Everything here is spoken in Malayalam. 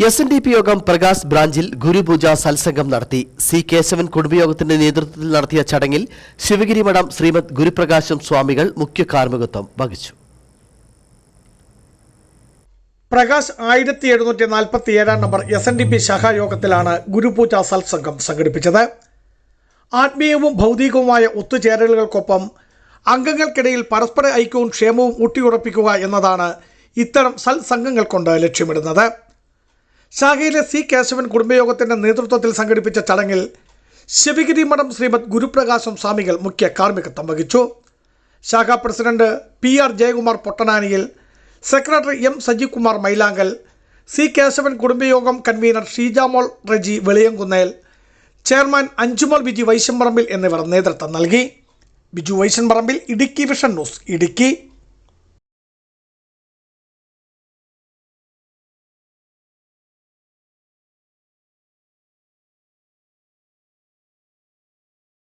SNDP യോഗം പ്രകാശ് ബ്രാഞ്ചിൽ ഗുരുപൂജ സത്സംഗം നടത്തി. സി കേശവൻ കുടുംബയോഗത്തിന്റെ നേതൃത്വത്തിൽ നടത്തിയ ചടങ്ങിൽ ശിവഗിരി മഠം ശ്രീമദ് ഗുരുപ്രകാശം സ്വാമികൾ മുഖ്യ കാർമ്മികത്വം വഹിച്ചു. പ്രകാശ് 1747 നമ്പർ SNDP ശാഖായോഗത്തിലാണ് ഗുരുപൂജ സത്സംഗം സംഘടിപ്പിച്ചത്. ആത്മീയവും ഭൗതികവുമായ ഒത്തുചേരലുകൾക്കൊപ്പം അംഗങ്ങൾക്കിടയിൽ പരസ്പര ഐക്യവും ക്ഷേമവും ഊട്ടിയുറപ്പിക്കുക എന്നതാണ് ഇത്തരം സത്സംഗങ്ങൾ കൊണ്ട് ലക്ഷ്യമിടുന്നത്. ശാഖയിലെ സി കേശവൻ കുടുംബയോഗത്തിന്റെ നേതൃത്വത്തിൽ സംഘടിപ്പിച്ച ചടങ്ങിൽ ശിവഗിരി മഠം ശ്രീമദ് ഗുരുപ്രകാശം സ്വാമികൾ മുഖ്യ കാർമ്മികത്വം വഹിച്ചു. ശാഖാ പ്രസിഡന്റ് PR ജയകുമാർ പൊട്ടനാനിയിൽ, secretary M Sajikumar Mailankal, C Keshavan കുടുംബയോഗം കൺവീനർ ഷീജാമോൾ റെജി വെളിയങ്കുന്നേൽ, ചെയർമാൻ അഞ്ചുമോൾ ബിജു വൈശംപറമ്പിൽ എന്നിവർ നേതൃത്വം നൽകി. ബിജു വൈശംപറമ്പിൽ, ഇടുക്കി വിഷൻ ന്യൂസ്, ഇടുക്കി.